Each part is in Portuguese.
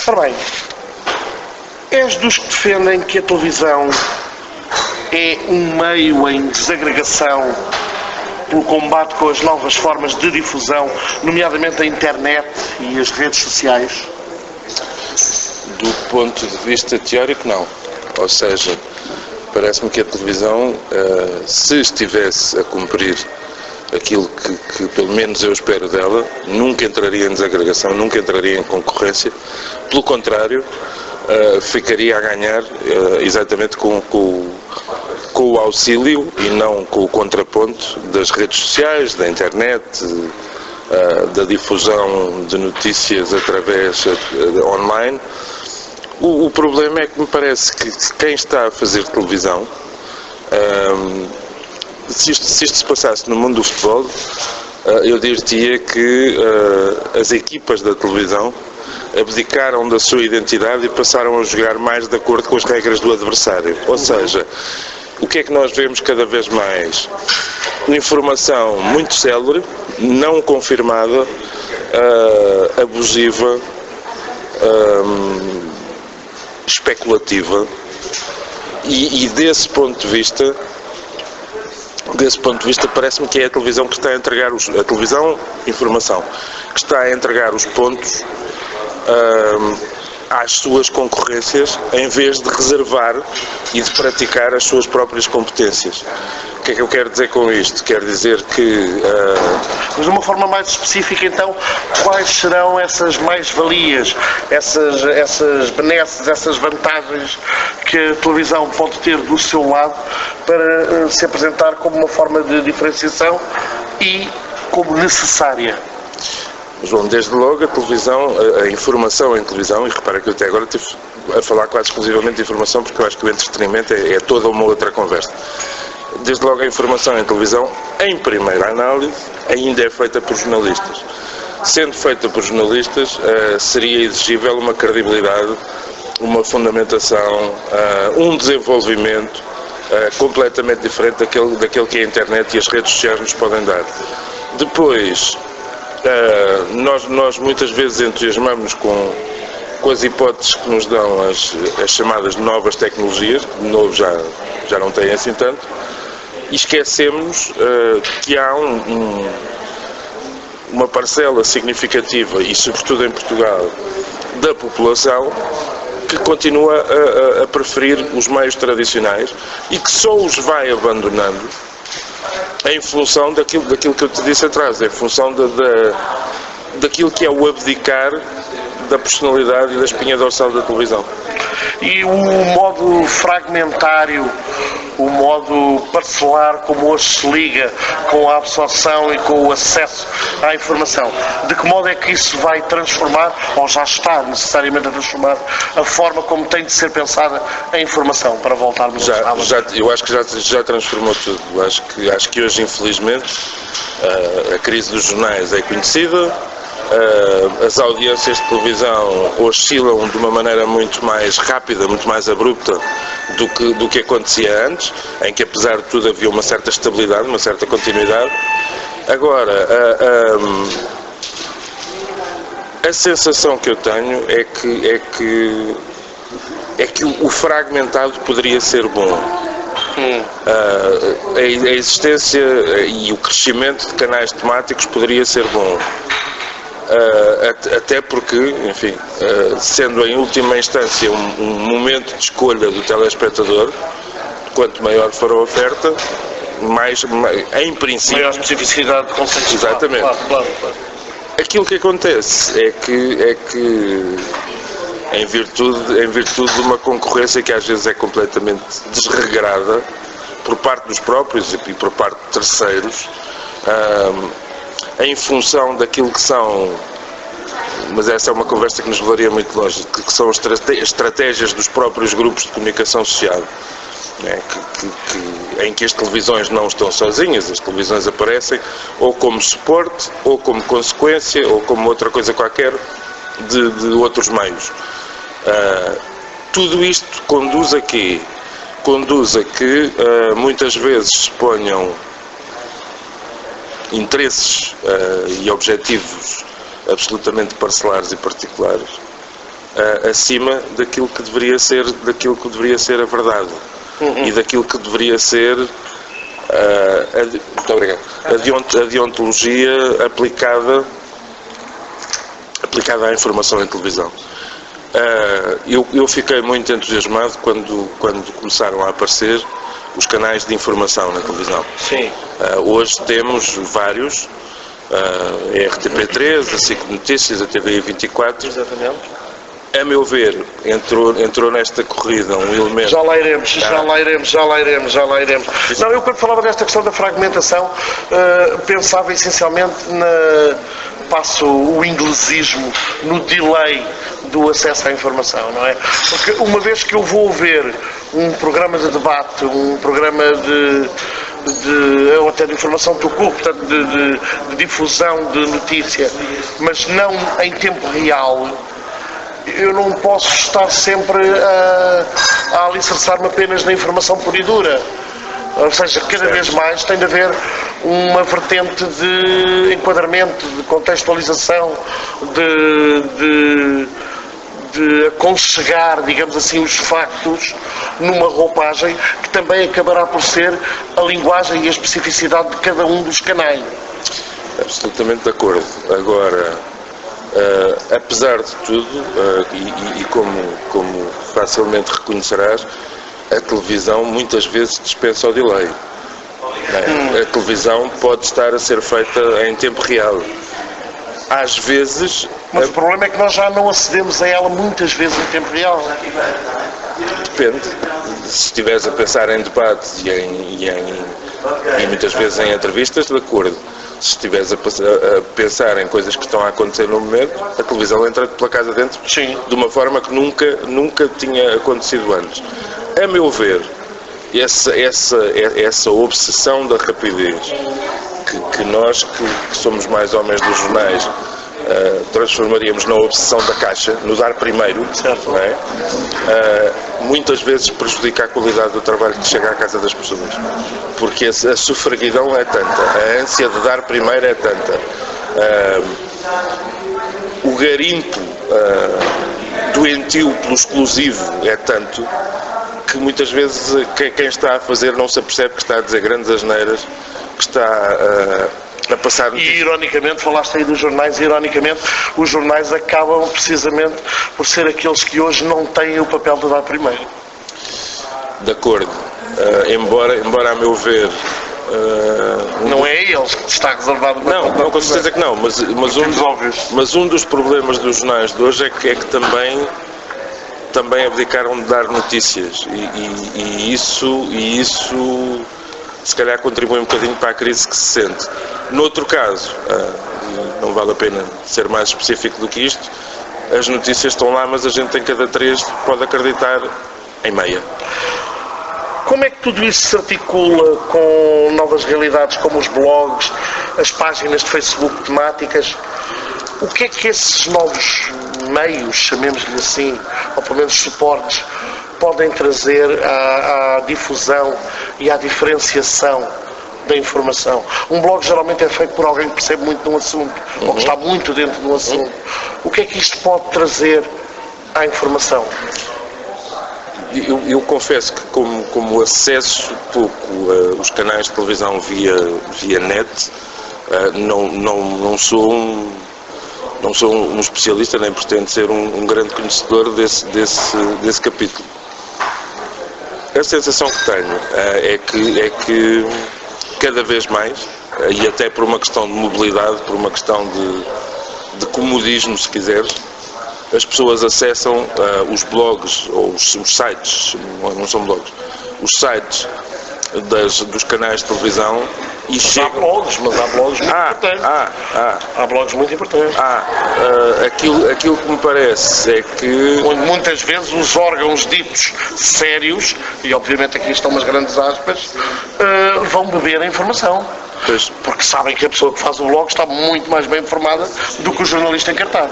Ora bem, és dos que defendem que a televisão é um meio em desagregação pelo combate com as novas formas de difusão, nomeadamente a internet e as redes sociais? Do ponto de vista teórico, não. Ou seja, parece-me que a televisão, se estivesse a cumprir aquilo que pelo menos eu espero dela, nunca entraria em desagregação, nunca entraria em concorrência. Pelo contrário, ficaria a ganhar exatamente com o auxílio e não com o contraponto das redes sociais, da internet, da difusão de notícias através online. O problema é que me parece que quem está a fazer televisão, se isto se passasse no mundo do futebol, eu diria que as equipas da televisão abdicaram da sua identidade e passaram a jogar mais de acordo com as regras do adversário. Ou seja, o que é que nós vemos cada vez mais? Informação muito célere, não confirmada, abusiva, especulativa, e desse ponto de vista parece-me que é a televisão que está a entregar a televisão, informação, que está a entregar os pontos às suas concorrências, em vez de reservar e de praticar as suas próprias competências. O que é que eu quero dizer com isto? Quero dizer que... Mas de uma forma mais específica, então, quais serão essas mais-valias, essas benesses, essas vantagens que a televisão pode ter do seu lado para se apresentar como uma forma de diferenciação e como necessária? João, desde logo a televisão, a informação em televisão, e repara que eu até agora estive a falar quase exclusivamente de informação, porque eu acho que o entretenimento é toda uma outra conversa. Desde logo a informação em televisão, em primeira análise, ainda é feita por jornalistas. Sendo feita por jornalistas, seria exigível uma credibilidade, uma fundamentação, um desenvolvimento completamente diferente daquele que a internet e as redes sociais nos podem dar. Depois, nós muitas vezes entusiasmamos com as hipóteses que nos dão as chamadas novas tecnologias, de novo já não têm assim tanto, e esquecemos que há uma parcela significativa, e sobretudo em Portugal, da população que continua a preferir os meios tradicionais e que só os vai abandonando em função daquilo que eu te disse atrás, em função daquilo que é o abdicar da personalidade e da espinha dorsal da televisão. E o modo fragmentário, o modo parcelar como hoje se liga com a absorção e com o acesso à informação, de que modo é que isso vai transformar, ou já está necessariamente a transformar, a forma como tem de ser pensada a informação, para voltarmos eu acho que já transformou tudo. Acho que hoje, infelizmente, a crise dos jornais é conhecida, as audiências de televisão oscilam de uma maneira muito mais rápida, muito mais abrupta do que acontecia antes, em que apesar de tudo havia uma certa estabilidade, uma certa continuidade. Agora, a sensação que eu tenho é que o fragmentado poderia ser bom. A existência e o crescimento de canais temáticos poderia ser bom. Até porque, enfim, sendo em última instância um momento de escolha do telespectador, quanto maior for a oferta, em princípio... Maior especificidade de conceitos. Exatamente. Claro. Aquilo que acontece é que em virtude de uma concorrência que às vezes é completamente desregrada por parte dos próprios e por parte de terceiros, em função daquilo que são, mas essa é uma conversa que nos levaria muito longe, que são as estratégias dos próprios grupos de comunicação social, em que as televisões não estão sozinhas, as televisões aparecem ou como suporte, ou como consequência, ou como outra coisa qualquer de outros meios. Tudo isto conduz a quê? Conduz a que muitas vezes se ponham interesses e objetivos absolutamente parcelares e particulares acima daquilo que deveria ser a verdade e daquilo que deveria ser muito obrigado, a deontologia aplicada à informação em televisão. Eu fiquei muito entusiasmado quando começaram a aparecer os canais de informação na televisão. Sim. Hoje temos vários, a RTP3, a SIC Notícias, a TVI 24. Exatamente. A meu ver, entrou nesta corrida um elemento... Já lá iremos. Não, eu quando falava desta questão da fragmentação, pensava essencialmente passo o inglesismo no delay do acesso à informação, não é? Porque uma vez que eu vou ver um programa de debate, um programa ou até de informação do corpo, portanto de difusão de notícia, mas não em tempo real, eu não posso estar sempre a alicerçar-me apenas na informação pura e dura. Ou seja, cada vez mais tem de haver uma vertente de enquadramento, de contextualização, de aconchegar, digamos assim, os factos numa roupagem que também acabará por ser a linguagem e a especificidade de cada um dos canais. Absolutamente de acordo. Agora, apesar de tudo, e como facilmente reconhecerás, a televisão muitas vezes dispensa o delay. A televisão pode estar a ser feita em tempo real. Às vezes... Mas o problema é que nós já não acedemos a ela muitas vezes em tempo real. Depende. Se estiveres a pensar em debates e muitas vezes em entrevistas, de acordo. Se estiveres a pensar em coisas que estão a acontecer no momento, a televisão entra pela casa dentro. Sim. De uma forma que nunca tinha acontecido antes. A meu ver, essa obsessão da rapidez que nós que somos mais homens dos jornais transformaríamos na obsessão da caixa, no dar primeiro, certo, não é? Muitas vezes prejudica a qualidade do trabalho que chega à casa das pessoas, porque a sufraguidão é tanta, a ânsia de dar primeiro é tanta, o garimpo doentio pelo exclusivo é tanto, que muitas vezes quem está a fazer não se apercebe que está a dizer grandes asneiras, que está a passar... E ironicamente, falaste aí dos jornais, ironicamente, os jornais acabam precisamente por ser aqueles que hoje não têm o papel de dar primeiro. De acordo. Embora a meu ver... não é a eles que está reservado... Não, com certeza que não, mas um dos problemas dos jornais de hoje é que também abdicaram de dar notícias e isso se calhar contribui um bocadinho para a crise que se sente. Noutro caso, não vale a pena ser mais específico do que isto, as notícias estão lá, mas a gente em cada 3 pode acreditar em meia. Como é que tudo isso se articula com novas realidades como os blogs, as páginas de Facebook temáticas? O que é que esses novos meios, chamemos-lhe assim, ou pelo menos suportes, podem trazer à difusão e à diferenciação da informação? Um blog geralmente é feito por alguém que percebe muito de um assunto, ou que está muito dentro de um assunto. O que é que isto pode trazer à informação? Eu confesso que como acesso pouco os canais de televisão via net, não sou um especialista, nem pretendo ser um grande conhecedor desse capítulo. A sensação que tenho é que cada vez mais, e até por uma questão de mobilidade, por uma questão de comodismo, se quiseres, as pessoas acessam os blogs, ou os sites, não são blogs, os sites dos canais de televisão e chegam... Há blogs, mas há blogs muito importantes. Há blogs muito importantes. Aquilo que me parece é que... Onde muitas vezes os órgãos ditos sérios, e obviamente aqui estão umas grandes aspas, vão beber a informação. Pois. Porque sabem que a pessoa que faz o blog está muito mais bem informada do que o jornalista encartado.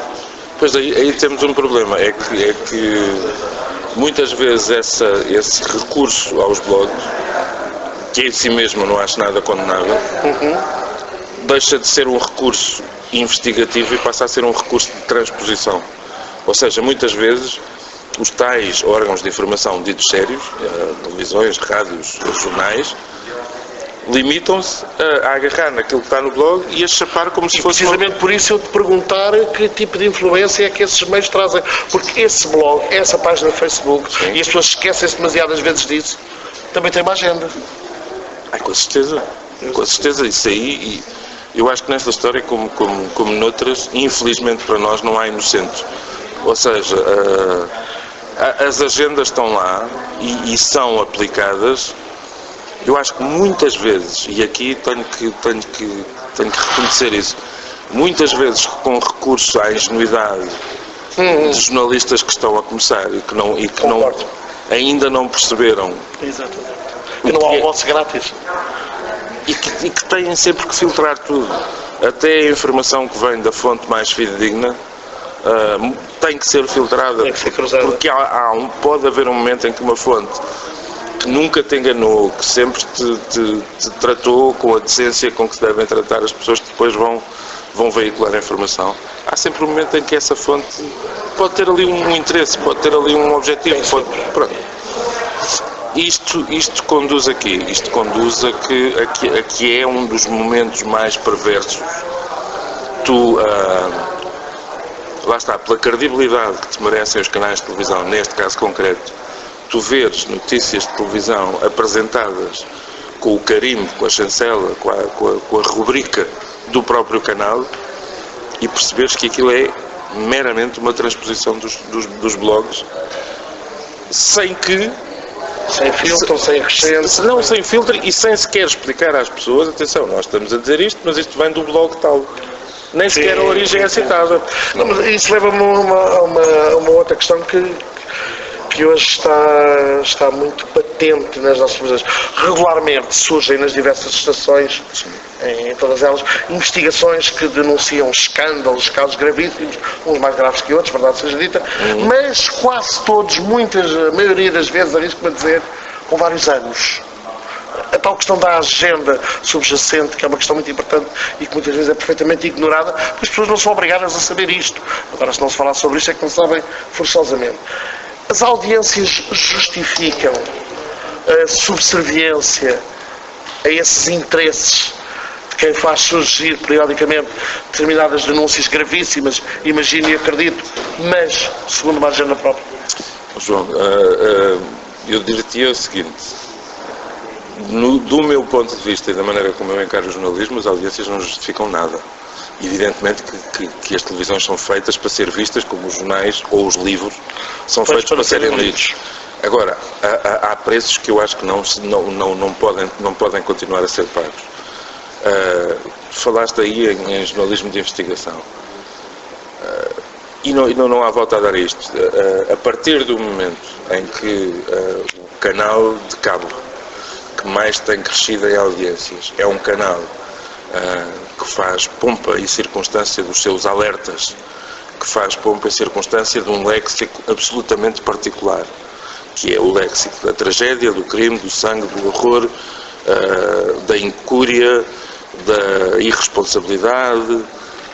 Pois aí temos um problema, é que muitas vezes esse recurso aos blogs, que em si mesmo não acho nada condenável, deixa de ser um recurso investigativo e passa a ser um recurso de transposição. Ou seja, muitas vezes os tais órgãos de informação ditos sérios, televisões, rádios, jornais, limitam-se a agarrar naquilo que está no blog e a chapar como se fosse... Precisamente por isso eu te perguntar que tipo de influência é que esses meios trazem. Porque esse blog, essa página do Facebook, sim, e as pessoas esquecem-se demasiadas vezes disso, também tem uma agenda. Com certeza. Com certeza. Isso aí, eu acho que nesta história, como noutras, infelizmente para nós não há inocentes. Ou seja, as agendas estão lá e são aplicadas. Eu acho que muitas vezes, e aqui tenho que reconhecer isso, muitas vezes com recurso à ingenuidade de jornalistas que estão a começar e que ainda não perceberam. Exatamente. Que não há almoço grátis. E que têm sempre que filtrar tudo. Até a informação que vem da fonte mais fidedigna tem que ser filtrada. Tem que ser cruzada. Porque pode haver um momento em que uma fonte que nunca te enganou, que sempre te tratou com a decência com que se devem tratar as pessoas que depois vão veicular a informação. Há sempre um momento em que essa fonte pode ter ali um interesse, pode ter ali um objetivo. Pronto. Isto conduz a quê? Isto conduz a que é um dos momentos mais perversos. Lá está, pela credibilidade que te merecem os canais de televisão, neste caso concreto, tu veres notícias de televisão apresentadas com o carimbo, com a chancela, com a rubrica do próprio canal e perceberes que aquilo é meramente uma transposição dos blogs, sem filtro, sem acrescento. Não, sem filtro e sem sequer explicar às pessoas, atenção, nós estamos a dizer isto, mas isto vem do blog tal. Nem sequer a origem é citada. Não, mas isso leva-me a uma outra questão que hoje está muito patente nas nossas televisões. Regularmente surgem nas diversas estações, em todas elas, investigações que denunciam escândalos, casos gravíssimos, uns mais graves que outros, verdade seja dita, mas quase todos, a maioria das vezes, arrisco-me a dizer, com vários anos. A tal questão da agenda subjacente, que é uma questão muito importante e que muitas vezes é perfeitamente ignorada, porque as pessoas não são obrigadas a saber isto. Agora, se não se falar sobre isto, é que não sabem forçosamente. As audiências justificam a subserviência a esses interesses de quem faz surgir periodicamente determinadas denúncias gravíssimas, imagino e acredito, mas segundo uma agenda própria. João, eu diria o seguinte: do meu ponto de vista e da maneira como eu encaro o jornalismo, as audiências não justificam nada. Evidentemente que as televisões são feitas para ser vistas, como os jornais ou os livros são feitos para serem lidos. Agora, há preços que eu acho que não podem continuar a ser pagos. Falaste aí em jornalismo de investigação. E não há volta a dar isto. A partir do momento em que o canal de cabo que mais tem crescido em audiências é um canal que faz pompa e circunstância dos seus alertas, que faz pompa e circunstância de um léxico absolutamente particular, que é o léxico da tragédia, do crime, do sangue, do horror, da incúria, da irresponsabilidade,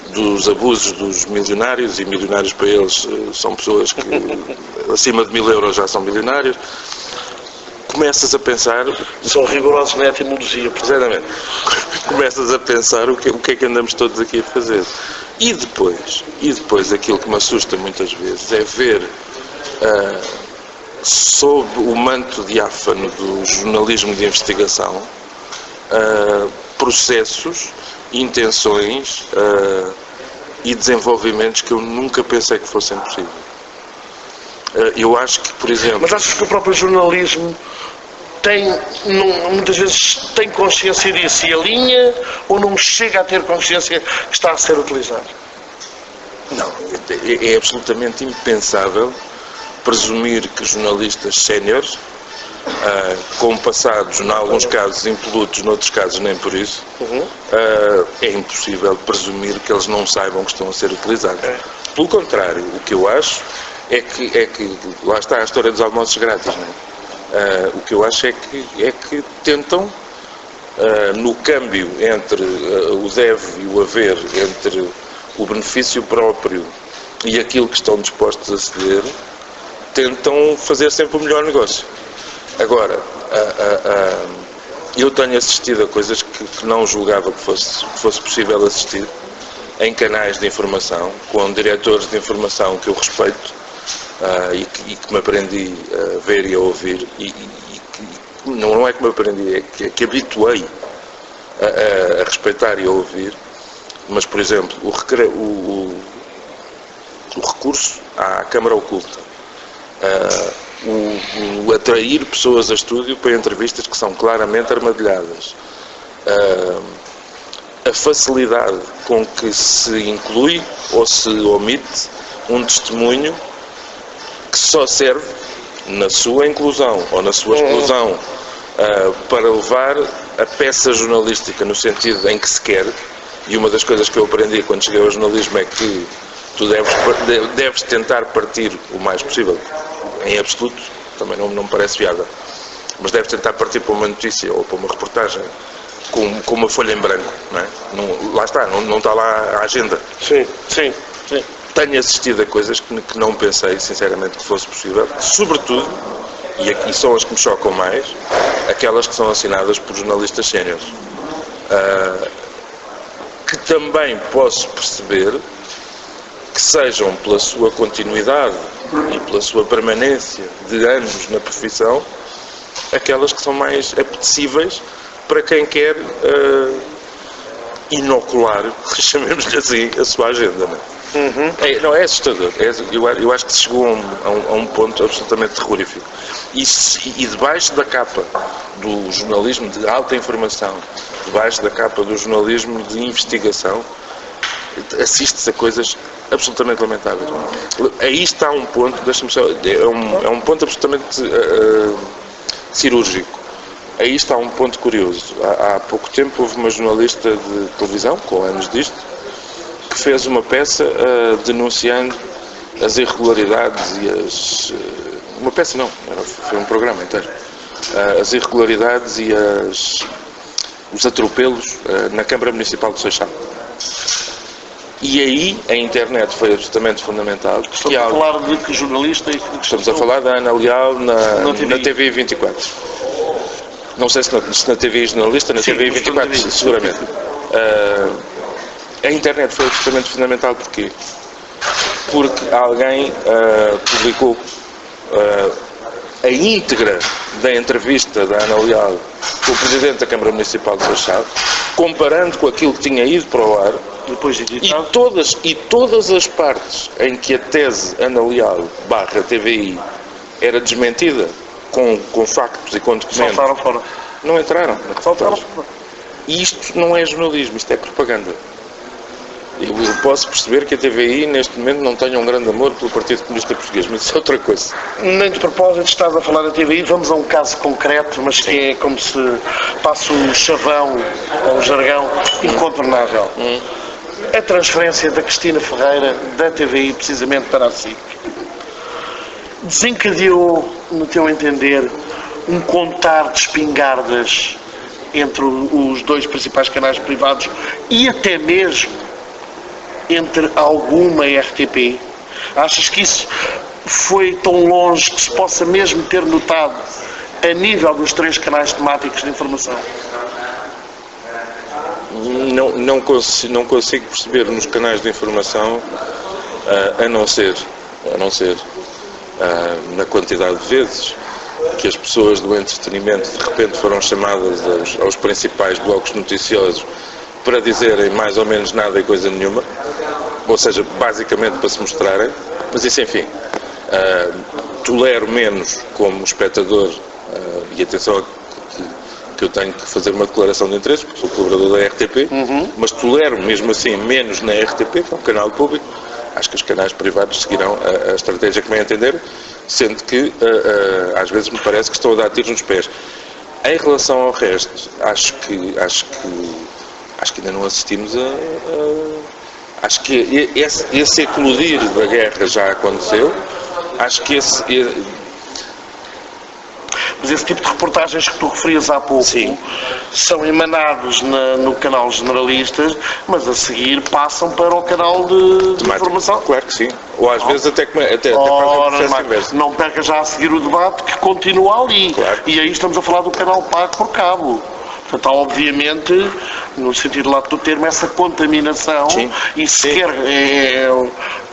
dos abusos dos milionários, e milionários para eles são pessoas que acima de 1000 euros já são milionários. Começas a pensar... São rigorosos na etimologia. Precisamente. Começas a pensar o que é que andamos todos aqui a fazer. E depois aquilo que me assusta muitas vezes é ver, sob o manto diáfano do jornalismo de investigação, processos, intenções e desenvolvimentos que eu nunca pensei que fossem possíveis. Eu acho que, por exemplo... Mas achas que o próprio jornalismo muitas vezes tem consciência disso e alinha, ou não chega a ter consciência que está a ser utilizado? Não, é absolutamente impensável presumir que jornalistas séniores, com passados, em alguns casos impolutos, noutros casos nem por isso, é impossível presumir que eles não saibam que estão a ser utilizados. Pelo contrário, o que eu acho é que lá está a história dos almoços grátis, não é? O que eu acho é que tentam, no câmbio entre o deve e o haver, entre o benefício próprio e aquilo que estão dispostos a ceder, tentam fazer sempre o melhor negócio. Agora, eu tenho assistido a coisas que não julgava que fosse possível assistir em canais de informação, com diretores de informação que eu respeito e que me aprendi a ver e a ouvir, e não é que me aprendi, é que habituei a respeitar e a ouvir. Mas, por exemplo, o recurso à câmara oculta, o atrair pessoas a estúdio para entrevistas que são claramente armadilhadas, a facilidade com que se inclui ou se omite um testemunho que só serve na sua inclusão ou na sua exclusão para levar a peça jornalística no sentido em que se quer. E uma das coisas que eu aprendi quando cheguei ao jornalismo é que tu deves tentar partir o mais possível, em absoluto, também não me parece viável, mas deves tentar partir para uma notícia ou para uma reportagem com uma folha em branco, não é? Lá está, não está lá a agenda. Sim. Tenho assistido a coisas que não pensei, sinceramente, que fosse possível, sobretudo, e aqui são as que me chocam mais, aquelas que são assinadas por jornalistas séniores. Que também posso perceber que sejam, pela sua continuidade e pela sua permanência de anos na profissão, aquelas que são mais apetecíveis para quem quer inocular, chamemos-lhe assim, a sua agenda. Não é assustador. Eu acho que se chegou a um ponto absolutamente terrorífico. E debaixo da capa do jornalismo de alta informação, debaixo da capa do jornalismo de investigação, assiste-se a coisas absolutamente lamentáveis. Aí está um ponto, deixa-me só, é um ponto absolutamente cirúrgico. Aí está um ponto curioso. Há pouco tempo houve uma jornalista de televisão, com anos disto, que fez uma peça denunciando as irregularidades e as... Uma peça não, foi um programa inteiro. As irregularidades e os atropelos na Câmara Municipal de Seixal. E aí a internet foi absolutamente fundamental. Estamos a falar de que jornalista? Estamos a falar da Ana Leal na TV 24. Não sei se na TV jornalista, na TV 24, seguramente. A internet foi absolutamente fundamental. Porquê? Porque alguém publicou a íntegra da entrevista da Ana Leal com o Presidente da Câmara Municipal de Seixal, comparando com aquilo que tinha ido para o ar, depois e todas as partes em que a tese Ana Leal / TVI era desmentida com factos e com documentos, saltaram fora. Não entraram. Saltaram fora. E isto não é jornalismo, isto é propaganda. Eu posso perceber que a TVI neste momento não tenha um grande amor pelo Partido Comunista Português, mas isso é outra coisa. Nem de propósito estás a falar da TVI, vamos a um caso concreto, mas que é como se passa o chavão ou o jargão incontornável. A transferência da Cristina Ferreira da TVI precisamente para a SIC desencadeou, no teu entender, um contar de espingardas entre os dois principais canais privados e até mesmo entre alguma RTP? Achas que isso foi tão longe que se possa mesmo ter notado a nível dos três canais temáticos de informação? Não consigo perceber nos canais de informação, a não ser na quantidade de vezes que as pessoas do entretenimento de repente foram chamadas aos principais blocos noticiosos para dizerem mais ou menos nada e coisa nenhuma, ou seja, basicamente para se mostrarem, mas isso, enfim, tolero menos como espectador, e atenção que eu tenho que fazer uma declaração de interesse, porque sou colaborador da RTP, mas tolero mesmo assim menos na RTP, que é um canal público. Acho que os canais privados seguirão a estratégia que me entender, sendo que às vezes me parece que estão a dar tiros nos pés. Em relação ao resto, acho que ainda não assistimos acho que esse eclodir da guerra já aconteceu. Acho que Mas esse tipo de reportagens que tu referias há pouco são emanados no canal Generalistas, mas a seguir passam para o canal de informação. Claro que sim. Ou às vezes até fazem o processo inverso. Não perca já a seguir o debate que continua ali. Claro. E aí estamos a falar do canal pago por cabo. Portanto, há obviamente, no sentido lato do termo, essa contaminação e sequer,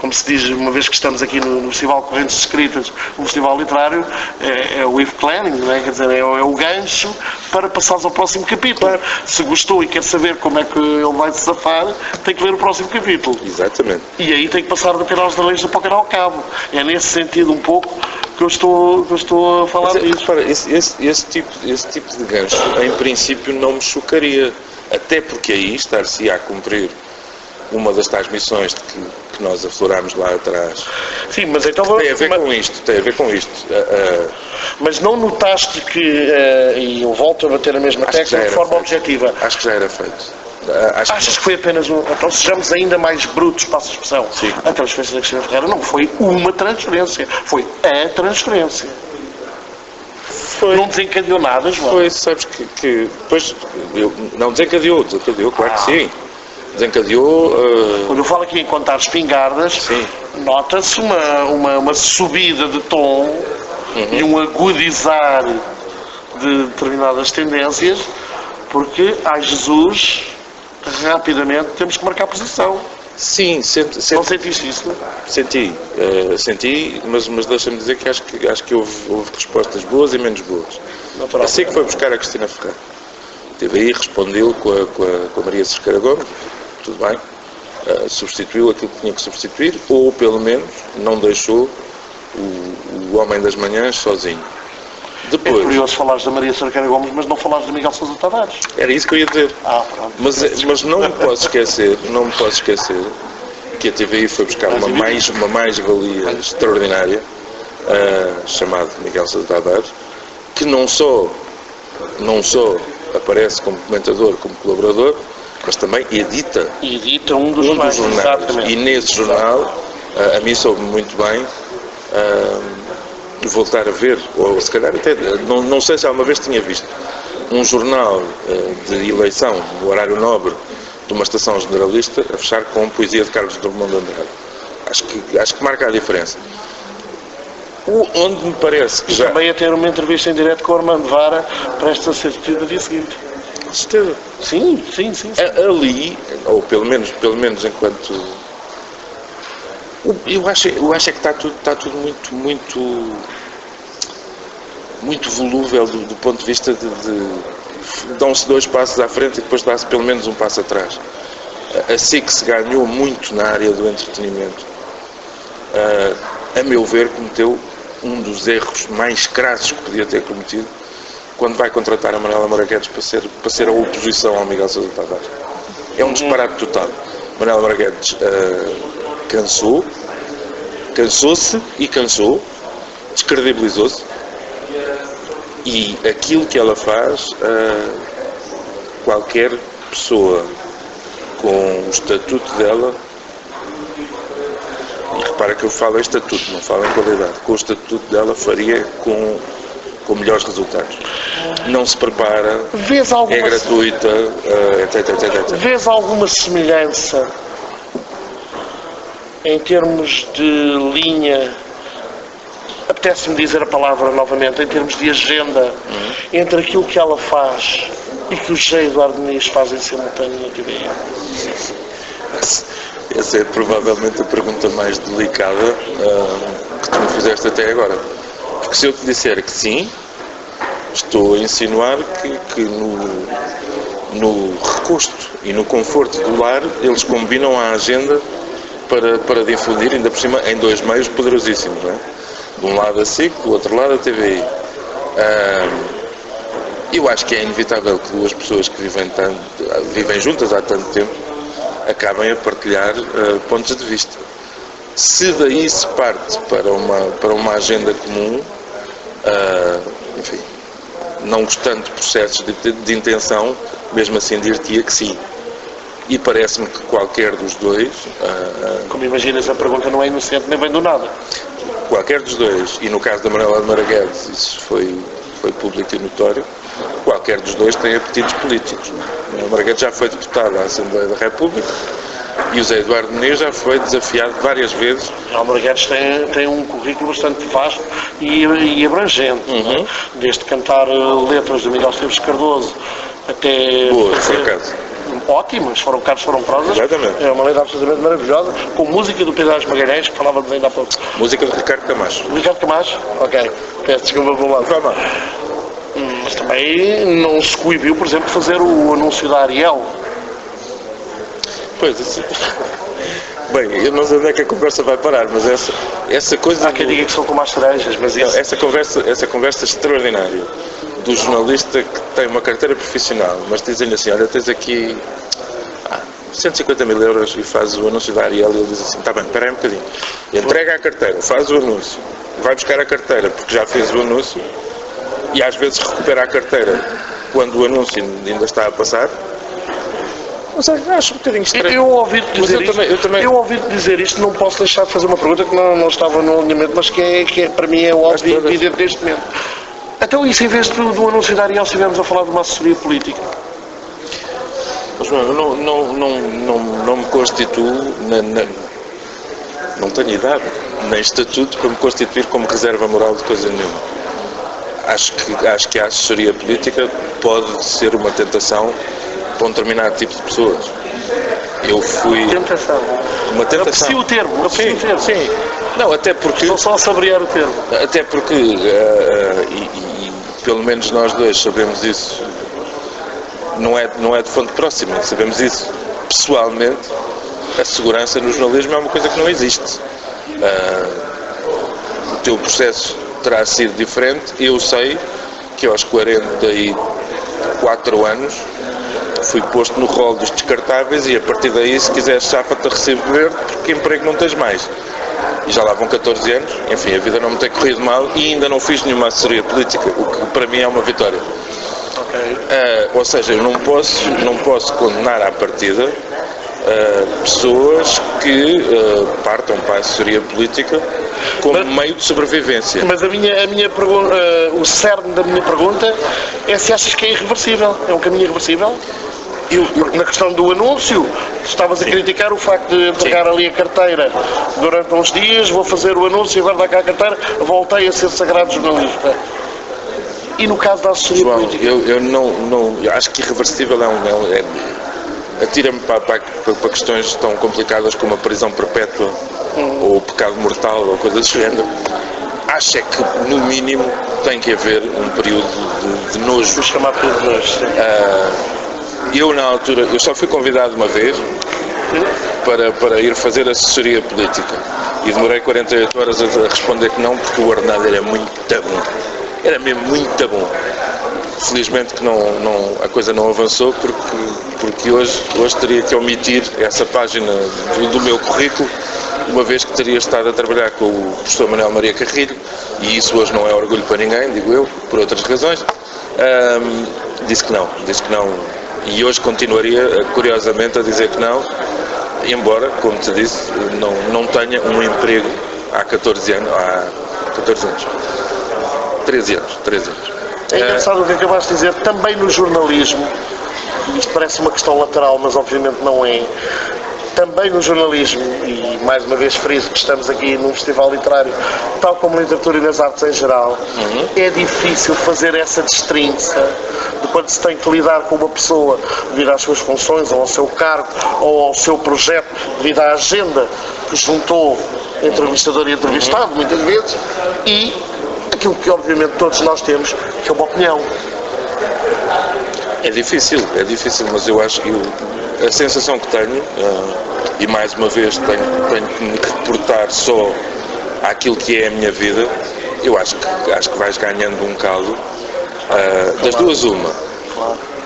como se diz, uma vez que estamos aqui no Festival Correntes Escritas, no Festival Literário, é o if planning, não é? Quer dizer, é o gancho para passares ao próximo capítulo. Claro. Se gostou e quer saber como é que ele vai se safar, tem que ler o próximo capítulo. Exatamente. E aí tem que passar do canal Generalista para o canal Cabo. É nesse sentido um pouco que eu estou a falar disso. Repara, esse tipo de gancho, em princípio, não me chocaria. Até porque aí estar-se a cumprir uma das tais missões que nós aflorámos lá atrás. Sim, mas então... Tem a ver com isto. Mas não notaste que, e eu volto a bater a mesma tecla de forma objetiva. Acho que já era feito. Achas que foi apenas então sejamos ainda mais brutos, passo a expressão. Sim. A transferência da Cristina Ferreira não foi uma transferência, foi a transferência. Não desencadeou nada, João. Foi, sabes que depois, não desencadeou, claro que sim. Desencadeou... Quando eu falo aqui em contar espingardas, nota-se uma subida de tom e um agudizar de determinadas tendências, porque, ai Jesus, rapidamente temos que marcar posição. Sim, não sentiste isso? Senti, mas deixa-me dizer que acho que houve respostas boas e menos boas. Assim que foi buscar a Cristina Ferreira. Esteve aí, respondeu com a Maria Cerqueira Gomes, tudo bem, substituiu aquilo que tinha que substituir, ou pelo menos não deixou o homem das manhãs sozinho. Depois, é curioso falares da Maria Cerqueira Gomes, mas não falares de Miguel Sousa Tavares. Era isso que eu ia dizer. Pronto. Mas não me posso esquecer que a TVI foi buscar uma mais-valia extraordinária, chamado Miguel Sousa Tavares, que não só aparece como comentador, como colaborador, mas também edita um dos jornais. E nesse jornal, a mim soube muito bem voltar a ver, ou se calhar até, não sei se alguma vez tinha visto, um jornal de eleição, no horário nobre, de uma estação generalista, a fechar com poesia de Carlos Drummond de Andrade. Acho que marca a diferença. Onde me parece que já... Também a ter uma entrevista em direto com o Armando Vara, prestes a ser detida no dia seguinte. Com certeza. Sim. Ali, ou pelo menos enquanto... Eu acho é que está tudo muito volúvel do ponto de vista de dão-se 2 passos à frente e depois dá-se pelo menos um passo atrás. Assim que se ganhou muito na área do entretenimento. A meu ver, cometeu um dos erros mais crassos que podia ter cometido quando vai contratar a Manuela Moraguetes para ser a oposição ao Miguel Sousa Tavares. É um disparate total. Manuela Moraguetes cansou-se, descredibilizou-se, e aquilo que ela faz, qualquer pessoa com o estatuto dela, e repara que eu falo em estatuto, não falo em qualidade, com o estatuto dela faria com melhores resultados. Não se prepara, é gratuita, etc. Vês alguma semelhança em termos de linha, apetece-me dizer a palavra novamente, em termos de agenda, entre aquilo que ela faz e que o José Eduardo Muniz faz em simultâneo na TVI? Essa é provavelmente a pergunta mais delicada que tu me fizeste até agora. Porque se eu te disser que sim, estou a insinuar que no recosto e no conforto do lar eles combinam a agenda para difundir, ainda por cima, em 2 meios poderosíssimos, não é? De um lado a SIC, do outro lado a TVI. Eu acho que é inevitável que 2 pessoas que vivem juntas há tanto tempo acabem a partilhar pontos de vista. Se daí se parte para uma agenda comum, enfim, não gostando de processos de intenção, mesmo assim dir-te-ia que sim. E parece-me que qualquer dos dois... Como imaginas, a pergunta não é inocente nem vem do nada. Qualquer dos dois, e no caso da Manuela de Moraguetes, isso foi foi público e notório, qualquer dos dois tem apetites políticos. O Marguete já foi deputado à Assembleia da República e o Zé Eduardo Muniz já foi desafiado várias vezes. O Marguete tem um currículo bastante vasto e abrangente, desde cantar letras de Miguel Esteves Cardoso até... Boas, por acaso. Ótimas, foram prosas. Exatamente. É uma letra absolutamente maravilhosa, com música do Pedro Magalhães, que falávamos ainda há pouco. Música de Ricardo Camacho. Ricardo Camacho? Ok. Peço desculpa pelo lado. Vamos. Mas também não se coibiu, por exemplo, de fazer o anúncio da Ariel. Pois, assim... Bem, eu não sei onde é que a conversa vai parar, mas essa coisa... Há quem diga que são como as cerejas, mas isso... Essa conversa extraordinária do jornalista que tem uma carteira profissional, mas dizem-lhe assim, olha, tens aqui 150 mil euros e faz o anúncio da Ariel, e ele diz assim, está bem, espera aí um bocadinho. E entrega a carteira, faz o anúncio, vai buscar a carteira porque já fez o anúncio e às vezes recupera a carteira quando o anúncio ainda está a passar. Mas acho um bocadinho estranho. Eu ouvi-te dizer isto, não posso deixar de fazer uma pergunta que não estava no alinhamento, mas que para mim é óbvio e evidente neste momento. Então isso, em vez do anúncio da Ariel, estivemos a falar de uma assessoria política? Mas eu não me constituo, não tenho idade, nem estatuto para me constituir como reserva moral de coisa nenhuma. Acho que a assessoria política pode ser uma tentação para um determinado tipo de pessoas. Eu fui... Tentação. Uma tentação. Aprecio o termo. Sim. Não, até porque... Estou só a saborear o termo. Até porque, pelo menos nós dois sabemos isso, não é de fonte próxima, sabemos isso pessoalmente, a segurança no jornalismo é uma coisa que não existe. O teu processo terá sido diferente. Eu sei que aos 44 anos fui posto no rol dos descartáveis e a partir daí, se quiseres, chafa-te a recibo verde, porque emprego não tens mais. E já lá vão 14 anos, enfim, a vida não me tem corrido mal e ainda não fiz nenhuma assessoria política, o que para mim é uma vitória. Okay. Ou seja, eu não posso condenar à partida pessoas que partam para a assessoria política como meio de sobrevivência. Mas a minha pergunta, o cerne da minha pergunta é se achas que é irreversível, é um caminho irreversível? Na questão do anúncio, estavas a criticar o facto de entregar ali a carteira durante uns dias, vou fazer o anúncio e agora dá cá a carteira, voltei a ser sagrado jornalista. E no caso da assessoria política? Eu acho que irreversível atira-me para questões tão complicadas como a prisão perpétua ou o pecado mortal ou coisas do género. Acho é que, no mínimo, tem que haver um período de nojo. Vou chamar período de nojo, sim. Eu, na altura, eu só fui convidado uma vez para ir fazer assessoria política e demorei 48 horas a responder que não, porque o ordenado era muito bom. Era mesmo muito bom. Felizmente que a coisa não avançou, porque hoje teria que omitir essa página do meu currículo, uma vez que teria estado a trabalhar com o professor Manuel Maria Carrilho, e isso hoje não é orgulho para ninguém, digo eu, por outras razões. Disse que não, e hoje continuaria, curiosamente, a dizer que não, embora, como te disse, não tenha um emprego há 14 anos. 13 anos. É engraçado o que acabaste de dizer, também no jornalismo, isto parece uma questão lateral, mas obviamente não é, também no jornalismo, e mais uma vez friso que estamos aqui num festival literário, tal como na literatura e nas artes em geral, é difícil fazer essa destrinça de quando se tem que lidar com uma pessoa devido às suas funções, ou ao seu cargo, ou ao seu projeto, devido à agenda que juntou entrevistador e entrevistado, muitas vezes, e aquilo que obviamente todos nós temos, que é uma opinião. É difícil, mas eu acho que a sensação que tenho, e mais uma vez tenho que me reportar só àquilo que é a minha vida, eu acho que vais ganhando um caldo, das duas uma,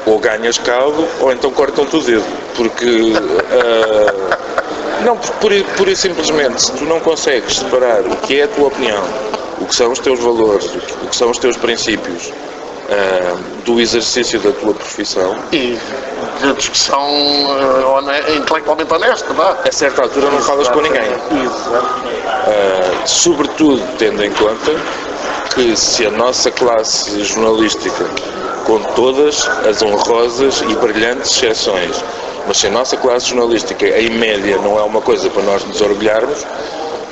ou ganhas caldo ou então cortam-te o dedo, porque pura e simplesmente, se tu não consegues separar o que é a tua opinião, o que são os teus valores, o que são os teus princípios, do exercício da tua profissão e da discussão intelectualmente honesta, não é? A certa altura não falas com ninguém. Sobretudo tendo em conta que se a nossa classe jornalística, com todas as honrosas e brilhantes exceções, mas se a nossa classe jornalística, em média, não é uma coisa para nós nos orgulharmos,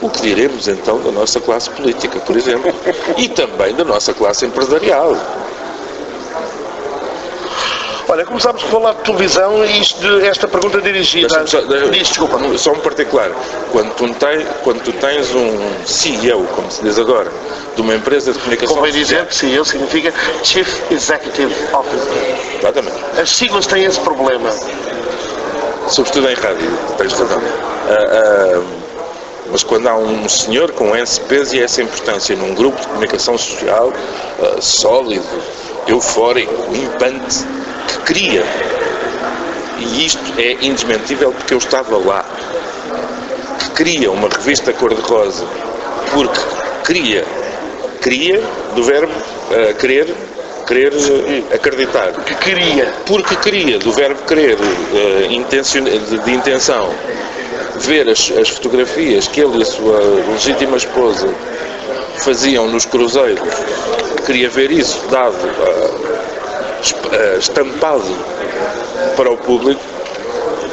o que diremos então da nossa classe política, por exemplo, e também da nossa classe empresarial? Olha, começámos a falar de televisão e esta pergunta dirigida... Desculpa. Só um particular. Quando tu tens um CEO, como se diz agora, de uma empresa de comunicação... Convém dizer que CEO significa Chief Executive Officer. Exatamente. As siglas têm esse problema. Sobretudo em rádio, tens razão. Mas quando há um senhor com esse peso e essa importância num grupo de comunicação social sólido, eufórico, impante, que cria, e isto é indesmentível porque eu estava lá, que cria uma revista cor-de-rosa, porque cria do verbo querer, acreditar. Porque queria, do verbo querer, de intenção, ver as fotografias que ele e a sua legítima esposa faziam nos cruzeiros, queria ver isso dado, estampado para o público.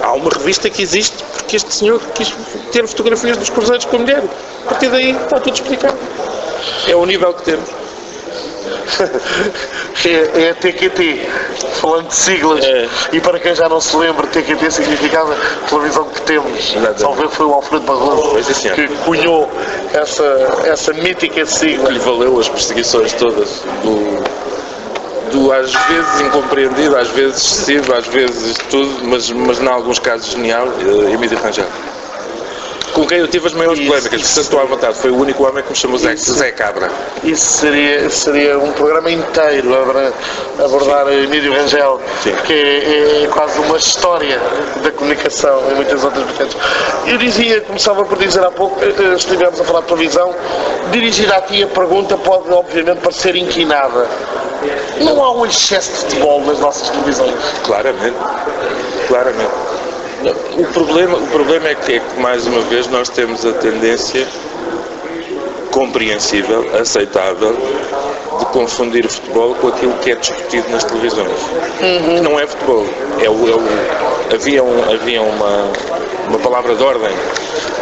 Há uma revista que existe porque este senhor quis ter fotografias dos cruzeiros com a mulher. A partir daí está tudo explicado. É o nível que temos. É a TQT, falando de siglas, e para quem já não se lembra, TQT significava televisão que temos. Talvez foi o Alfredo Barroso que cunhou essa mítica sigla. Que lhe valeu as perseguições todas do às vezes incompreendido, às vezes excessivo, às vezes tudo, mas em alguns casos genial, Emílio Rangel. Com quem eu tive as maiores polémicas, portanto estou à vontade, foi o único homem que me chamou Zé Cabra. Isso seria um programa inteiro a abordar Emílio Rangel, que é quase uma história da comunicação em muitas outras vertentes. Eu começava por dizer há pouco, estivemos a falar de televisão, dirigida a ti a pergunta pode obviamente parecer inquinada. Não há um excesso de futebol nas nossas televisões? Claramente. O problema é que, mais uma vez, nós temos a tendência compreensível, aceitável, de confundir o futebol com aquilo que é discutido nas televisões. Que não é futebol. Havia uma palavra de ordem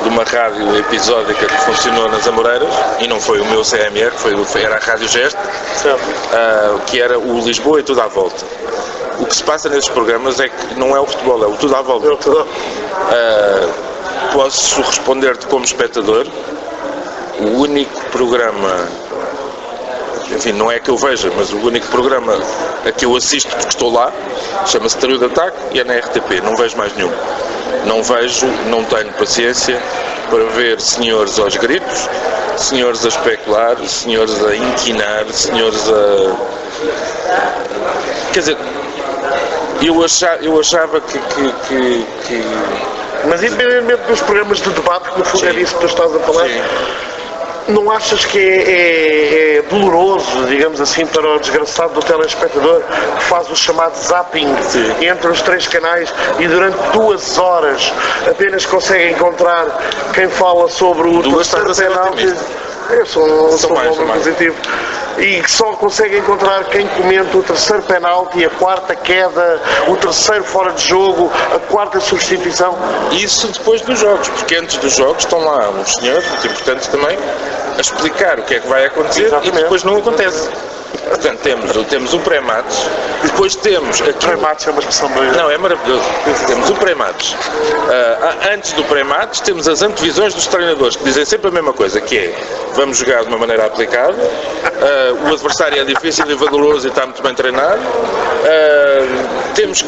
de uma rádio episódica que funcionou nas Amoreiras, e não foi o meu CMR, era a Rádio Gesto, que era o Lisboa e tudo à volta. O que se passa nesses programas é que não é o futebol, é o tudo à volta. Posso responder-te como espectador, o único programa, enfim, não é que eu veja, mas o único programa a que eu assisto porque estou lá, chama-se Trio de Ataque e é na RTP, não vejo mais nenhum. Não vejo, não tenho paciência para ver senhores aos gritos, senhores a especular, senhores a inquinar, senhores a... Quer dizer, eu achava que... Mas independentemente dos programas de debate, que no fundo é disso que tu estás a falar, não achas que é doloroso, digamos assim, para o desgraçado do telespectador que faz o chamado zapping entre os 3 canais e durante 2 horas apenas consegue encontrar quem fala sobre o terceiro penalti? Eu sou um homem positivo. E que só consegue encontrar quem comenta o terceiro penalti, a 4ª queda, o terceiro fora de jogo, a 4ª substituição. Isso depois dos jogos, porque antes dos jogos estão lá uns senhores, muito importantes também, a explicar o que é que vai acontecer. Exatamente. E depois não acontece. Portanto, temos o pré-match, depois temos... O pré-match é uma expressão meio... Não, é maravilhoso. Temos o pré-match. Antes do pré-match temos as antevisões dos treinadores, que dizem sempre a mesma coisa, que é, vamos jogar de uma maneira aplicada, o adversário é difícil e valoroso e está muito bem treinado, temos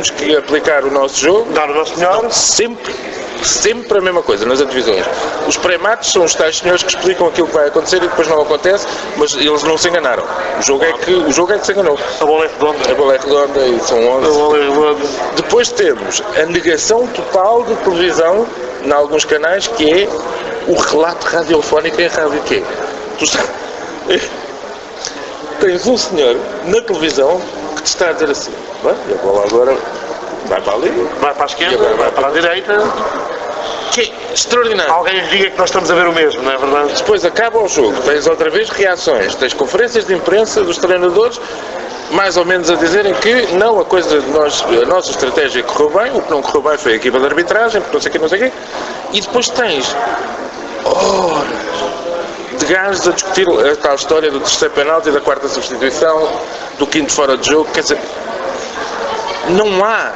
que aplicar o nosso jogo, dar o nosso melhor. Sempre a mesma coisa, nas antevisões. Os pré-matches são os tais senhores que explicam aquilo que vai acontecer e depois não acontece, mas eles não se enganaram. O jogo é que se enganou. A bola é redonda e são 11. A bola é redonda. Depois temos a negação total de televisão, em alguns canais, que é o relato radiofónico em rádio. Que é, tu sabes, tens um senhor na televisão que te está a dizer assim, a bola agora vai para ali, vai para a esquerda, vai para a direita. Que extraordinário. Alguém diga que nós estamos a ver o mesmo, não é verdade? Depois acaba o jogo, tens outra vez reações, tens conferências de imprensa dos treinadores, mais ou menos a dizerem que não, a nossa estratégia correu bem, o que não correu bem foi a equipa de arbitragem, porque não sei o quê, e depois tens horas de gajos a discutir a tal história do terceiro penalti, da quarta substituição, do quinto fora de jogo, quer dizer, não há,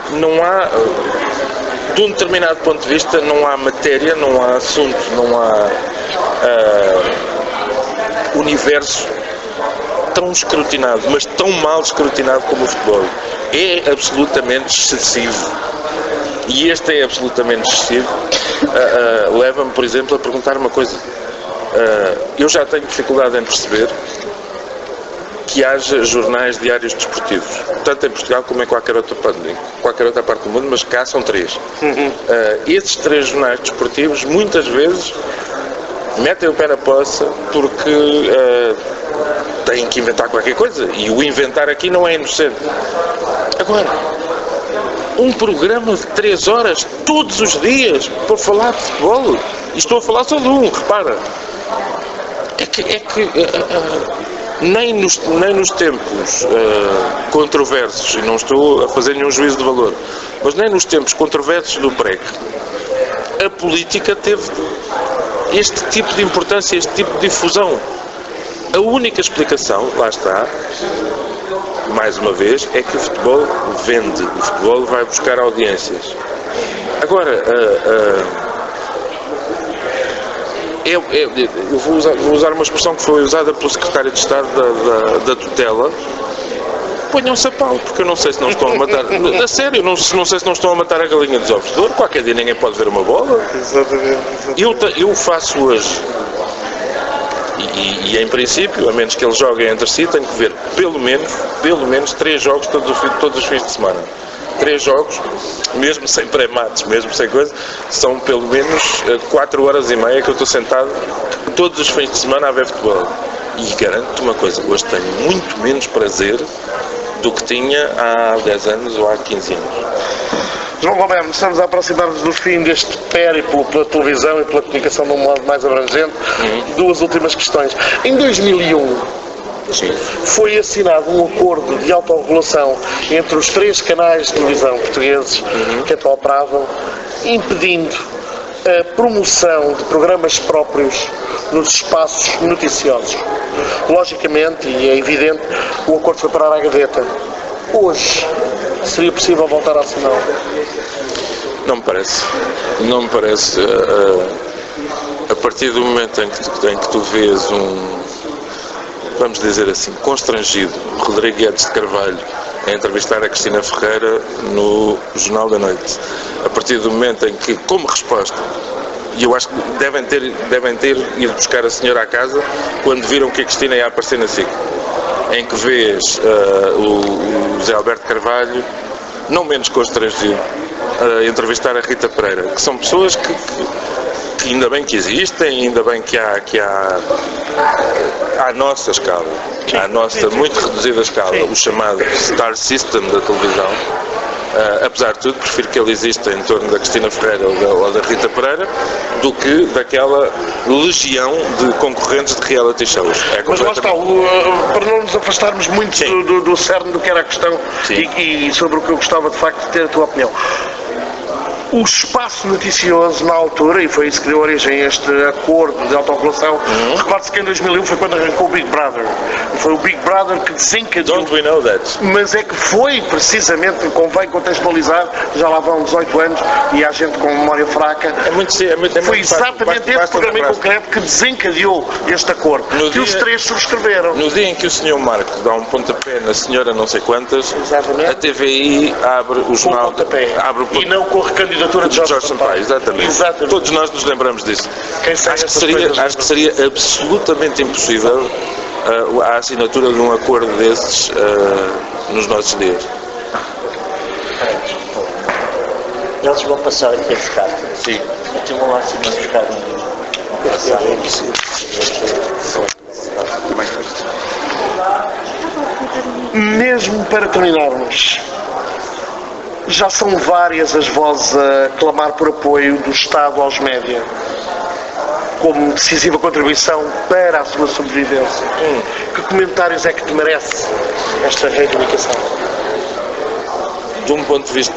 de um determinado ponto de vista, não há matéria, não há assunto, não há universo tão escrutinado, mas tão mal escrutinado como o futebol. É absolutamente excessivo. E este é absolutamente excessivo. Leva-me, por exemplo, a perguntar uma coisa. Eu já tenho dificuldade em perceber que haja jornais diários desportivos, tanto em Portugal como em qualquer outra parte do mundo, mas cá são 3. Esses 3 jornais desportivos, muitas vezes, metem o pé na poça porque têm que inventar qualquer coisa, e o inventar aqui não é inocente. Agora, um programa de 3 horas todos os dias para falar de futebol, e estou a falar só de um, repara, nem nos tempos controversos, e não estou a fazer nenhum juízo de valor, mas nem nos tempos controversos do PREC, a política teve este tipo de importância, este tipo de difusão. A única explicação, lá está, mais uma vez, é que o futebol vende, o futebol vai buscar audiências. Agora, eu vou usar uma expressão que foi usada pelo secretário de Estado da tutela. Ponham-se a pau, porque eu não sei se não estão a matar, a sério, não sei se não estão a matar a galinha dos ovos de ouro. Qualquer dia ninguém pode ver uma bola. Exatamente. Eu faço hoje, e em princípio, a menos que eles joguem entre si, tenho que ver pelo menos 3 jogos todos os fins de semana. 3 jogos, mesmo sem pré-mates, mesmo sem coisa, são pelo menos 4 horas e meia que eu estou sentado todos os fins de semana a ver futebol. E garanto-te uma coisa, hoje tenho muito menos prazer do que tinha há 10 anos ou há 15 anos. João Roberto, estamos a aproximar-nos do fim deste périplo pela televisão e pela comunicação de um modo mais abrangente. 2 últimas questões. Em 2001, Sim. foi assinado um acordo de autorregulação entre os 3 canais de televisão portugueses que atualmente operavam, impedindo a promoção de programas próprios nos espaços noticiosos. Logicamente, e é evidente, o acordo foi parar à gaveta. Hoje, seria possível voltar a assiná-lo? Não me parece. Não me parece. A partir do momento em que tu vês vamos dizer assim, constrangido, Rodrigo Guedes de Carvalho a entrevistar a Cristina Ferreira no Jornal da Noite, a partir do momento em que, como resposta, e eu acho que devem ter ido buscar a senhora à casa quando viram que a Cristina ia aparecer na SIC, em que vês o José Alberto Carvalho, não menos constrangido, a entrevistar a Rita Pereira, que são pessoas que ainda bem que existem, ainda bem que há à nossa escala, à nossa muito reduzida escala, o chamado Star System da televisão. Apesar de tudo, prefiro que ele exista em torno da Cristina Ferreira ou da Rita Pereira do que daquela legião de concorrentes de reality shows. Mas lá está, para não nos afastarmos muito do cerne do que era a questão e sobre o que eu gostava de facto de ter a tua opinião. O espaço noticioso na altura, e foi isso que deu origem a este acordo de autorregulação, recorde-se que em 2001 foi quando arrancou o Big Brother. E foi o Big Brother que desencadeou. Don't we know that? Mas é que foi precisamente, convém contextualizar, já lá vão 18 anos e há gente com memória fraca. Foi exatamente esse programa em concreto que desencadeou este acordo, que os 3 subscreveram. No dia em que o Sr. Marco dá um pontapé na senhora não sei quantas, a TVI abre o jornal. E não com a recandidatura de Jorge Sampaio. Exatamente. Todos nós nos lembramos disso. Acho que seria absolutamente impossível a assinatura de um acordo desses nos nossos dias. Eles vão passar aqui a buscar. Sim. Então vão lá se buscar Mesmo para terminarmos, Já são várias as vozes a clamar por apoio do Estado aos média como decisiva contribuição para a sua sobrevivência. Que comentários é que te merece esta reivindicação? De um ponto de vista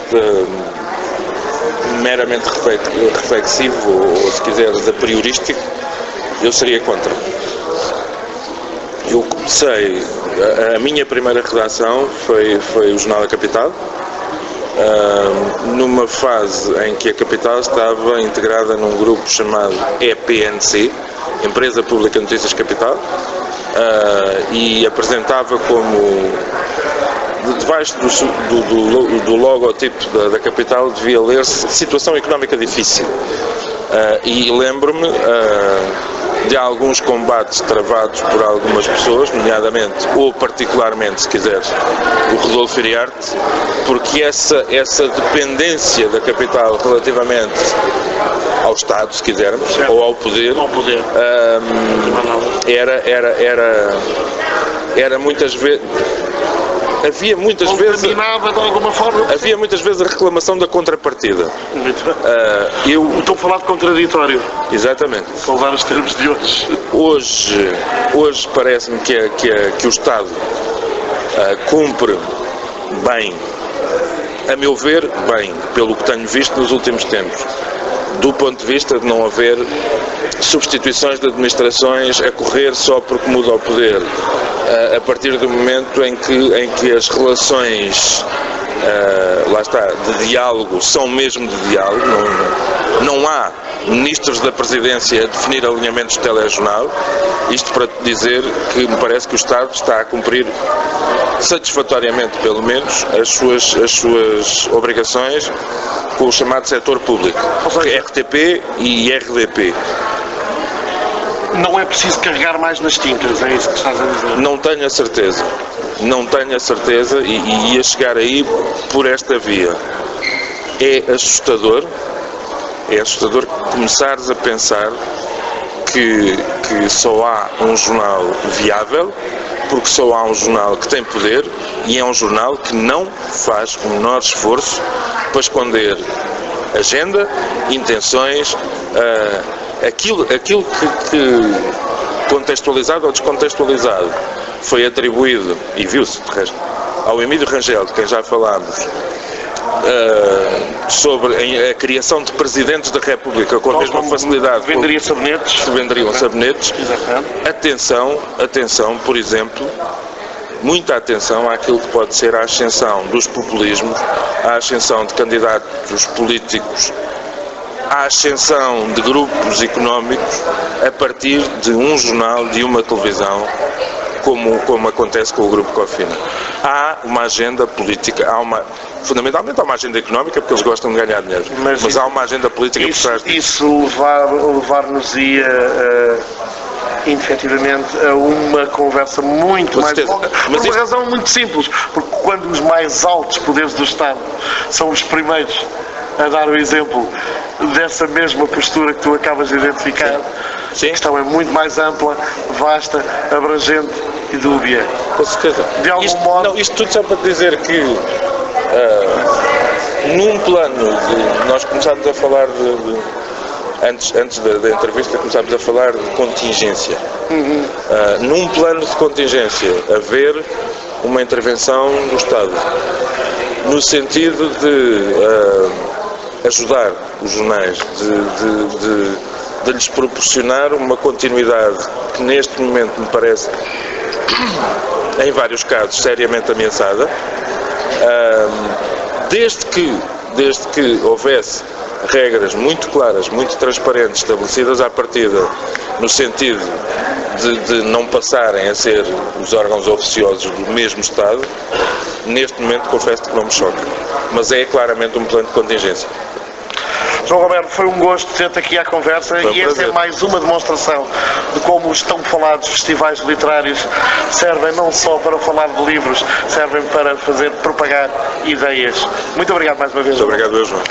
meramente reflexivo, ou se quiseres a priorístico, eu seria contra. Eu comecei, a minha primeira redação foi o Jornal da Capital, numa fase em que a Capital estava integrada num grupo chamado EPNC, Empresa Pública Notícias Capital, e apresentava como, debaixo do logotipo da Capital, devia ler-se Situação Económica Difícil. E lembro-me de alguns combates travados por algumas pessoas, nomeadamente, ou particularmente, se quiseres, o Rodolfo Iriarte, porque essa dependência da Capital relativamente ao Estado, se quisermos, certo, ou ao poder, era muitas vezes... Havia muitas vezes a reclamação da contrapartida. Estou a falar de contraditório. Exatamente. Para usar os termos de hoje. Hoje parece-me que o Estado cumpre bem, a meu ver, bem, pelo que tenho visto nos últimos tempos, do ponto de vista de não haver substituições de administrações a correr só porque muda o poder. A partir do momento em que as relações, lá está, de diálogo são mesmo de diálogo, não há ministros da Presidência a definir alinhamentos de telejornal, isto para dizer que me parece que o Estado está a cumprir satisfatoriamente, pelo menos, as suas obrigações com o chamado setor público, que é RTP e RDP. Não é preciso carregar mais nas tintas, é isso que estás a dizer? Não tenho a certeza. Não tenho a certeza e ia chegar aí por esta via. É assustador começares a pensar que só há um jornal viável, porque só há um jornal que tem poder e é um jornal que não faz o menor esforço para esconder agenda, intenções, aquilo que contextualizado ou descontextualizado foi atribuído, e viu-se de resto, ao Emílio Rangel, de quem já falámos, sobre a criação de presidentes da República com a mesma facilidade que venderiam sabonetes. Atenção, por exemplo, muita atenção àquilo que pode ser a ascensão dos populismos, a ascensão de candidatos políticos, a ascensão de grupos económicos a partir de um jornal, de uma televisão, como acontece com o Grupo Cofina. Há uma agenda política, fundamentalmente há uma agenda económica, porque eles gostam de ganhar dinheiro, mas há uma agenda política por trás disso. Isso levar-nos-ia efetivamente a uma conversa muito mais longa, por uma razão muito simples, porque quando os mais altos poderes do Estado são os primeiros a dar o exemplo dessa mesma postura que tu acabas de identificar, Sim. A questão é muito mais ampla, vasta, abrangente e dúbia. Com certeza. De algum modo... Isto tudo só para dizer que num plano nós começámos a falar antes da entrevista começámos a falar de contingência. Num plano de contingência, haver uma intervenção do Estado no sentido de ajudar os jornais, de lhes proporcionar uma continuidade que neste momento me parece, em vários casos, seriamente ameaçada, desde que houvesse regras muito claras, muito transparentes, estabelecidas à partida, no sentido de não passarem a ser os órgãos oficiosos do mesmo Estado, neste momento confesso que não me choca, mas é claramente um plano de contingência. João Roberto, foi um gosto ter-te aqui à conversa e esta é mais uma demonstração de como os tão falados festivais literários servem não só para falar de livros, servem para propagar ideias. Muito obrigado mais uma vez. Muito obrigado, João.